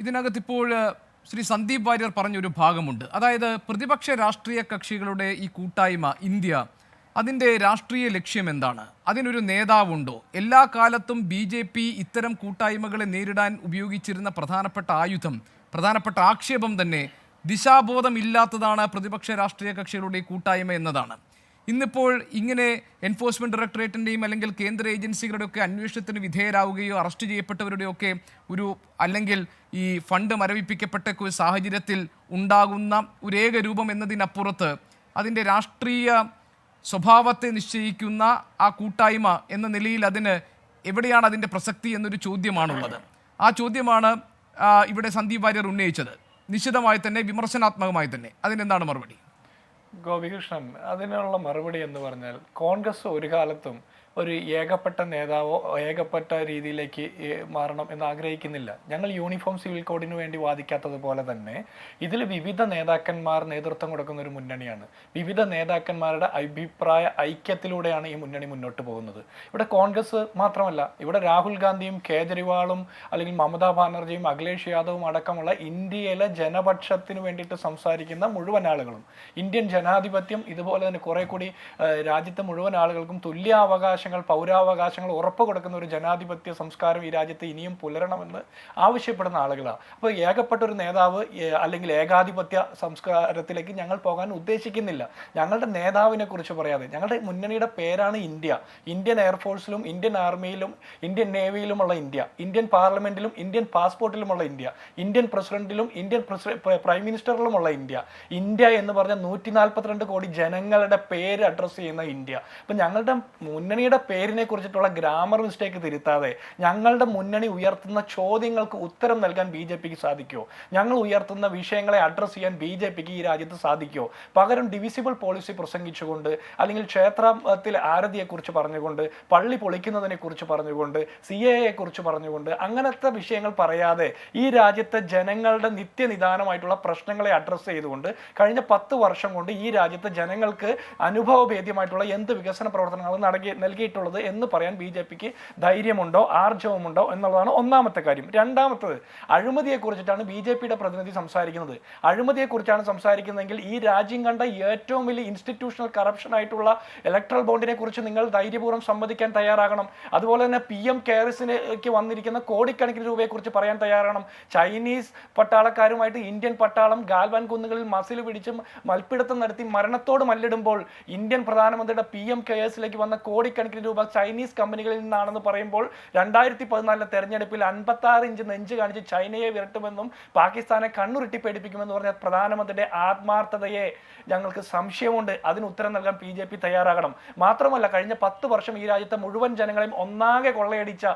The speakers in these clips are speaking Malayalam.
ഇതിനകത്തിപ്പോൾ ശ്രീ സന്ദീപ് വാര്യർ പറഞ്ഞൊരു ഭാഗമുണ്ട്. അതായത് പ്രതിപക്ഷ രാഷ്ട്രീയ കക്ഷികളുടെ ഈ കൂട്ടായ്മ ഇന്ത്യ, അതിൻ്റെ രാഷ്ട്രീയ ലക്ഷ്യം എന്താണ്? അതിനൊരു നേതാവുണ്ടോ? എല്ലാ കാലത്തും ബി ഇത്തരം കൂട്ടായ്മകളെ നേരിടാൻ ഉപയോഗിച്ചിരുന്ന പ്രധാനപ്പെട്ട ആയുധം, പ്രധാനപ്പെട്ട ആക്ഷേപം തന്നെ ദിശാബോധമില്ലാത്തതാണ് പ്രതിപക്ഷ രാഷ്ട്രീയ കക്ഷികളുടെ കൂട്ടായ്മ എന്നതാണ്. ഇന്നിപ്പോൾ ഇങ്ങനെ എൻഫോഴ്സ്മെന്റ് ഡയറക്ടറേറ്റിൻ്റെയും അല്ലെങ്കിൽ കേന്ദ്ര ഏജൻസികളുടെയൊക്കെ അന്വേഷണത്തിന് വിധേയരാവുകയോ അറസ്റ്റ് ചെയ്യപ്പെട്ടവരുടെയൊക്കെ അല്ലെങ്കിൽ ഈ ഫണ്ട് മരവിപ്പിക്കപ്പെട്ട ഒരു സാഹചര്യത്തിൽ ഉണ്ടാകുന്ന ഒരു ഏകരൂപം എന്നതിനപ്പുറത്ത് അതിൻ്റെ രാഷ്ട്രീയ സ്വഭാവത്തെ നിശ്ചയിക്കുന്ന ആ കൂട്ടായ്മ എന്ന നിലയിൽ അതിന് എവിടെയാണ് അതിൻ്റെ പ്രസക്തി എന്നൊരു ചോദ്യമാണുള്ളത്. ആ ചോദ്യമാണ് ഇവിടെ സന്ദീപ് വാര്യർ ഉന്നയിച്ചത്. നിശ്ചിതമായി തന്നെ, വിമർശനാത്മകമായി തന്നെ. അതിനെന്താണ് മറുപടി? ഗോപികൃഷ്ണൻ, അതിനുള്ള മറുപടി എന്ന് പറഞ്ഞാൽ, കോൺഗ്രസ് ഒരു കാലത്തും ഒരു ഏകപ്പെട്ട നേതാവോ ഏകപ്പെട്ട രീതിയിലേക്ക് മാറണം എന്ന് ആഗ്രഹിക്കുന്നില്ല. ഞങ്ങൾ യൂണിഫോം സിവിൽ കോഡിന് വേണ്ടി വാദിക്കാത്തതുപോലെ തന്നെ ഇതിൽ വിവിധ നേതാക്കന്മാർ നേതൃത്വം കൊടുക്കുന്ന ഒരു മുന്നണിയാണ്. വിവിധ നേതാക്കന്മാരുടെ അഭിപ്രായ ഐക്യത്തിലൂടെയാണ് ഈ മുന്നണി മുന്നോട്ട് പോകുന്നത്. ഇവിടെ കോൺഗ്രസ് മാത്രമല്ല, ഇവിടെ രാഹുൽ ഗാന്ധിയും കേജ്രിവാളും അല്ലെങ്കിൽ മമതാ ബാനർജിയും അഖിലേഷ് യാദവും അടക്കമുള്ള ഇന്ത്യയിലെ ജനപക്ഷത്തിന് വേണ്ടിയിട്ട് സംസാരിക്കുന്ന മുഴുവൻ ആളുകളും, ഇന്ത്യൻ ജനാധിപത്യം ഇതുപോലെ തന്നെ കുറെ കൂടി രാജ്യത്തെ മുഴുവൻ ആളുകൾക്കും തുല്യാവകാശങ്ങൾ, പൗരാവകാശങ്ങൾ ഉറപ്പ് കൊടുക്കുന്ന ഒരു ജനാധിപത്യ സംസ്കാരം ഈ രാജ്യത്ത് ഇനിയും പുലരണമെന്ന് ആവശ്യപ്പെടുന്ന ആളുകളാണ്. അപ്പോൾ ഏകപ്പെട്ട ഒരു നേതാവ് അല്ലെങ്കിൽ ഏകാധിപത്യ സംസ്കാരത്തിലേക്ക് ഞങ്ങൾ പോകാൻ ഉദ്ദേശിക്കുന്നില്ല. ഞങ്ങളുടെ നേതാവിനെ കുറിച്ച് പറയാതെ, ഞങ്ങളുടെ മുന്നണിയുടെ പേരാണ് ഇന്ത്യ. ഇന്ത്യൻ എയർഫോഴ്സിലും ഇന്ത്യൻ ആർമിയിലും ഇന്ത്യൻ നേവിയിലുമുള്ള ഇന്ത്യ, ഇന്ത്യൻ പാർലമെന്റിലും ഇന്ത്യൻ പാസ്പോർട്ടിലുമുള്ള ഇന്ത്യ, ഇന്ത്യൻ പ്രസിഡന്റിലും ഇന്ത്യൻ പ്രൈം മിനിസ്റ്ററിലുമുള്ള ഇന്ത്യ. ഇന്ത്യ എന്ന് പറഞ്ഞ 142 കോടി ജനങ്ങളുടെ പേര് അഡ്രസ്സ് ചെയ്യുന്ന ഇന്ത്യ. അപ്പം ഞങ്ങളുടെ മുന്നണിയുടെ പേരിനെ കുറിച്ചിട്ടുള്ള ഗ്രാമർ മിസ്റ്റേക്ക് തിരുത്താതെ ഞങ്ങളുടെ മുന്നണി ഉയർത്തുന്ന ചോദ്യങ്ങൾക്ക് ഉത്തരം നൽകാൻ BJPക്ക് സാധിക്കുമോ? ഞങ്ങൾ ഉയർത്തുന്ന വിഷയങ്ങളെ അഡ്രസ്സ് ചെയ്യാൻ BJPക്ക് ഈ രാജ്യത്ത് സാധിക്കുമോ? പകരം ഡിവിസിബിൾ പോളിസി പ്രസംഗിച്ചുകൊണ്ട്, അല്ലെങ്കിൽ ക്ഷേത്രത്തിൽ ആരതിയെക്കുറിച്ച് പറഞ്ഞുകൊണ്ട്, പള്ളി പൊളിക്കുന്നതിനെ കുറിച്ച് പറഞ്ഞുകൊണ്ട്, CAA കുറിച്ച് പറഞ്ഞുകൊണ്ട്, അങ്ങനത്തെ വിഷയങ്ങൾ പറയാതെ ഈ രാജ്യത്തെ ജനങ്ങളുടെ നിത്യനിദാനമായിട്ടുള്ള പ്രശ്നങ്ങളെ അഡ്രസ്സ് ചെയ്തുകൊണ്ട് കഴിഞ്ഞ 10 വർഷം കൊണ്ട് ഈ രാജ്യത്തെ ജനങ്ങൾക്ക് അനുഭവഭേദ്യമായിട്ടുള്ള എന്ത് വികസന പ്രവർത്തനങ്ങളും നൽകിയിട്ടുള്ളത് എന്ന് പറയാൻ BJPക്ക് ധൈര്യമുണ്ടോ, ആർജവമുണ്ടോ എന്നുള്ളതാണ് ഒന്നാമത്തെ കാര്യം. രണ്ടാമത്തത്, അഴിമതിയെക്കുറിച്ചിട്ടാണ് BJPയുടെ പ്രതിനിധി സംസാരിക്കുന്നത്. അഴിമതിയെക്കുറിച്ചാണ് സംസാരിക്കുന്നതെങ്കിൽ ഈ രാജ്യം കണ്ട ഏറ്റവും വലിയ ഇൻസ്റ്റിറ്റ്യൂഷണൽ കറപ്ഷൻ ആയിട്ടുള്ള ഇലക്ട്രൽ ബോണ്ടിനെ കുറിച്ച് നിങ്ങൾ ധൈര്യപൂർവ്വം സമ്മതിക്കാൻ തയ്യാറാകണം. അതുപോലെ തന്നെ PM കെയർസിലേക്ക് വന്നിരിക്കുന്ന കോടിക്കണക്കിന് രൂപയെക്കുറിച്ച് പറയാൻ തയ്യാറാകണം. ചൈനീസ് പട്ടാളക്കാരുമായിട്ട് ഇന്ത്യൻ പട്ടാളം ഗാൽവാൻ കുന്നുകളിൽ മസിൽ പിടിച്ചും മൽപ്പിടുത്തം നടത്തി മരണത്തോട് മല്ലിടുമ്പോൾ ഇന്ത്യൻ പ്രധാനമന്ത്രിയുടെ PM കെയർസിലേക്ക് വന്ന കോടിക്കണക്കിന് രൂപ ചൈനീസ് കമ്പനികളിൽ നിന്നാണെന്ന് പറയുമ്പോൾ 2014 തെരഞ്ഞെടുപ്പിൽ 56 ഇഞ്ച് നെഞ്ച് കാണിച്ച് ചൈനയെ വിരട്ടുമെന്നും പാകിസ്ഥാനെ കണ്ണുരുട്ടി പേടിപ്പിക്കുമെന്ന് പറഞ്ഞ പ്രധാനമന്ത്രിയുടെ ആത്മാർത്ഥതയെ ഞങ്ങൾക്ക് സംശയമുണ്ട്. അതിന് ഉത്തരം നൽകാൻ BJP തയ്യാറാകണം. മാത്രമല്ല, കഴിഞ്ഞ 10 വർഷം ഈ രാജ്യത്തെ മുഴുവൻ ജനങ്ങളെയും ഒന്നാകെ കൊള്ളയടിച്ച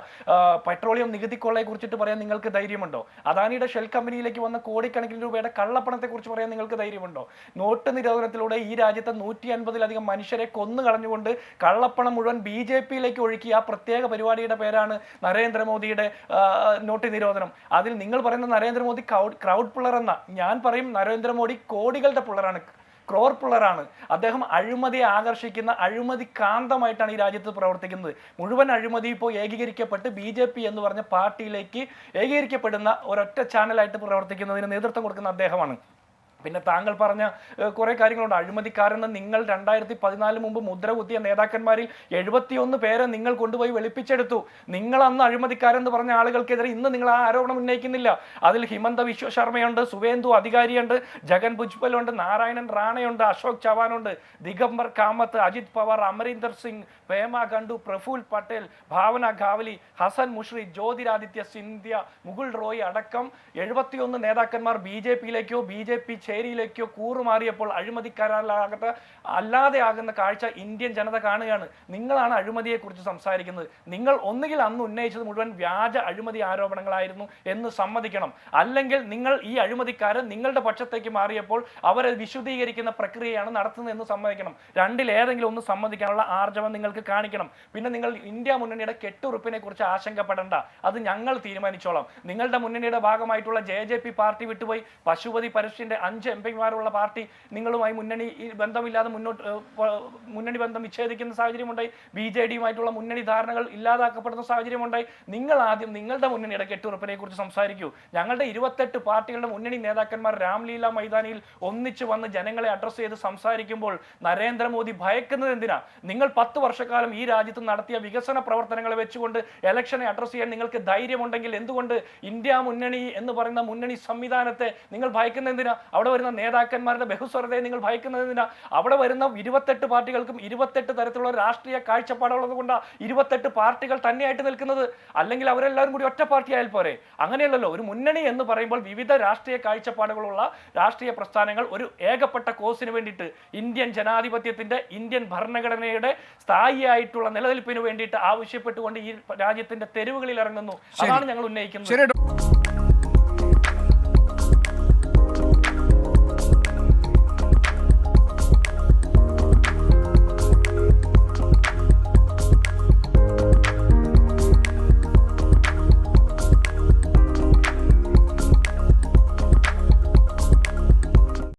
പെട്രോളിയം നികുതി കൊള്ളയെ കുറിച്ചിട്ട് പറയാൻ നിങ്ങൾക്ക് ധൈര്യമുണ്ടോ? അദാനിയുടെ ഷെൽ കമ്പനിയിലേക്ക് വന്ന കോടിക്കണക്കിന് രൂപയുടെ കള്ളപ്പണത്തെ കുറിച്ച് പറയാൻ നിങ്ങൾക്ക് ധൈര്യമുണ്ടോ? നോട്ട് നിരോധനത്തിലൂടെ ഈ രാജ്യത്തെ 150-ലധികം മനുഷ്യരെ കൊന്നു കളഞ്ഞുകൊണ്ട് കള്ളപ്പണം മുഴുവൻ BJPയിലേക്ക് ഒഴുക്കി ആ പ്രത്യേക പരിപാടിയുടെ പേരാണ് നരേന്ദ്രമോദിയുടെ നോട്ട് നിരോധനം. അതിൽ നിങ്ങൾ പറയുന്ന നരേന്ദ്രമോദി ക്രൗഡ് പുള്ളർ എന്ന, ഞാൻ പറയും നരേന്ദ്രമോദി കോടികളുടെ പുള്ളറാണ്, ക്രോർ പുള്ളറാണ്. അദ്ദേഹം അഴിമതിയെ ആകർഷിക്കുന്ന അഴിമതി കാന്തമായിട്ടാണ് ഈ രാജ്യത്ത് പ്രവർത്തിക്കുന്നത്. മുഴുവൻ അഴിമതി ഇപ്പോൾ ഏകീകരിക്കപ്പെട്ട് BJP എന്ന് പറഞ്ഞ പാർട്ടിയിലേക്ക് ഏകീകരിക്കപ്പെടുന്ന ഒരൊറ്റ ചാനലായിട്ട് പ്രവർത്തിക്കുന്നതിന് നേതൃത്വം കൊടുക്കുന്ന അദ്ദേഹമാണ്. പിന്നെ താങ്കൾ പറഞ്ഞ കുറേ കാര്യങ്ങളുണ്ട്. അഴിമതിക്കാരെന്ന് നിങ്ങൾ 2014 മുമ്പ് മുദ്ര കുത്തിയ നേതാക്കന്മാരിൽ 71 പേരെ നിങ്ങൾ കൊണ്ടുപോയി വെളുപ്പിച്ചെടുത്തു. നിങ്ങൾ അന്ന് അഴിമതിക്കാരെന്ന് പറഞ്ഞ ആളുകൾക്കെതിരെ ഇന്ന് നിങ്ങൾ ആ ആരോപണം ഉന്നയിക്കുന്നില്ല. അതിൽ ഹിമന്ത വിശ്വ ശർമ്മയുണ്ട്, സുവേന്ദു അധികാരിയുണ്ട്, ജഗൻ ഭുജ്ബലുണ്ട്, നാരായണൻ റാണയുണ്ട്, അശോക് ചവാനുണ്ട്, ദിഗംബർ കാമത്ത്, അജിത് പവാർ, അമരീന്ദർ സിംഗ്, പേമ ഖണ്ഡു, പ്രഫുൽ പട്ടേൽ, ഭാവന ഗാവലി, ഹസൻ മുഷ്രി, ജ്യോതിരാദിത്യ സിന്ധ്യ, മുകുൾ റോയ് അടക്കം 71 നേതാക്കന്മാർ BJPയിലേക്കോ BJP ചേരിയിലേക്കോ കൂറുമാറിയപ്പോൾ അഴിമതിക്കാരാകട്ടെ അല്ലാതെ ആകുന്ന കാഴ്ച ഇന്ത്യൻ ജനത കാണുകയാണ്. നിങ്ങളാണ് അഴിമതിയെക്കുറിച്ച് സംസാരിക്കുന്നത്. നിങ്ങൾ ഒന്നുകിൽ അന്ന് ഉന്നയിച്ചത് മുഴുവൻ വ്യാജ അഴിമതി ആരോപണങ്ങളായിരുന്നു എന്ന് സമ്മതിക്കണം, അല്ലെങ്കിൽ നിങ്ങൾ ഈ അഴിമതിക്കാരൻ നിങ്ങളുടെ പക്ഷത്തേക്ക് മാറിയപ്പോൾ അവരെ വിശദീകരിക്കുന്ന പ്രക്രിയയാണ് നടത്തുന്നത് എന്ന് സമ്മതിക്കണം. രണ്ടിലേതെങ്കിലും ഒന്ന് സമ്മതിക്കാനുള്ള ആർജവം നിങ്ങൾക്ക് കാണിക്കണം. പിന്നെ നിങ്ങൾ ഇന്ത്യ മുന്നണിയുടെ കെട്ടുറുപ്പിനെ കുറിച്ച് ആശങ്കപ്പെടേണ്ട, അത് ഞങ്ങൾ തീരുമാനിച്ചോളാം. നിങ്ങളുടെ മുന്നണിയുടെ ഭാഗമായിട്ടുള്ള JJP പാർട്ടി വിട്ടുപോയി പശുപതി പരസ്യന്റെ 5 5 എംപിമാരുള്ള പാർട്ടി നിങ്ങളുമായി മുന്നണി ബന്ധമില്ലാതെ മുന്നണി ബന്ധം വിച്ഛേദിക്കുന്ന സാഹചര്യമുണ്ടായി. BJD-യുമായിട്ടുള്ള മുന്നണി ധാരണകൾ ഇല്ലാതാക്കപ്പെടുന്ന സാഹചര്യമുണ്ടായി. നിങ്ങൾ ആദ്യം നിങ്ങളുടെ മുന്നണിയുടെ കെട്ടുറപ്പിനെ കുറിച്ച് സംസാരിക്കൂ. ഞങ്ങളുടെ 28 പാർട്ടികളുടെ മുന്നണി നേതാക്കന്മാർ രാംലീല മൈതാനിയിൽ ഒന്നിച്ചു വന്ന് ജനങ്ങളെ അഡ്രസ്സ് ചെയ്ത് സംസാരിക്കുമ്പോൾ നരേന്ദ്രമോദി ഭയക്കുന്നത് എന്തിനാ? നിങ്ങൾ 10 വർഷക്കാലം ഈ രാജ്യത്ത് നടത്തിയ വികസന പ്രവർത്തനങ്ങളെ വെച്ചുകൊണ്ട് ഇലക്ഷനെ അഡ്രസ്സ് ചെയ്യാൻ നിങ്ങൾക്ക് ധൈര്യമുണ്ടെങ്കിൽ എന്തുകൊണ്ട് ഇന്ത്യ മുന്നണി എന്ന് പറയുന്ന മുന്നണി സംവിധാനത്തെ നിങ്ങൾ ഭയക്കുന്ന എന്തിനാ? അവിടെ വരുന്ന നേതാക്കന്മാരുടെ ബഹുസ്വരതയെ നിങ്ങൾ ഭയക്കുന്നത് എന്തിനാ? അവിടെ വരുന്ന 28 പാർട്ടികൾക്കും 28 തരത്തിലുള്ള രാഷ്ട്രീയ കാഴ്ചപ്പാടുള്ളത് കൊണ്ടാണ് 28 പാർട്ടികൾ തന്നെയായിട്ട് നിൽക്കുന്നത്. അല്ലെങ്കിൽ അവരെല്ലാവരും കൂടി ഒറ്റ പാർട്ടി ആയാൽ പോരെ? അങ്ങനെയല്ലല്ലോ. ഒരു മുന്നണി എന്ന് പറയുമ്പോൾ വിവിധ രാഷ്ട്രീയ കാഴ്ചപ്പാടുകളുള്ള രാഷ്ട്രീയ പ്രസ്ഥാനങ്ങൾ ഒരു ഏകപ്പെട്ട കോസിന് വേണ്ടിയിട്ട് ഇന്ത്യൻ ജനാധിപത്യത്തിന്റെ ഇന്ത്യൻ ഭരണഘടനയുടെ സ്ഥായിയായിട്ടുള്ള നിലനിൽപ്പിന് വേണ്ടിയിട്ട് ആവശ്യപ്പെട്ടുകൊണ്ട് ഈ രാജ്യത്തിന്റെ തെരുവുകളിൽ ഇറങ്ങുന്നു. അതാണ് ഞങ്ങൾ ഉന്നയിക്കുന്നത്.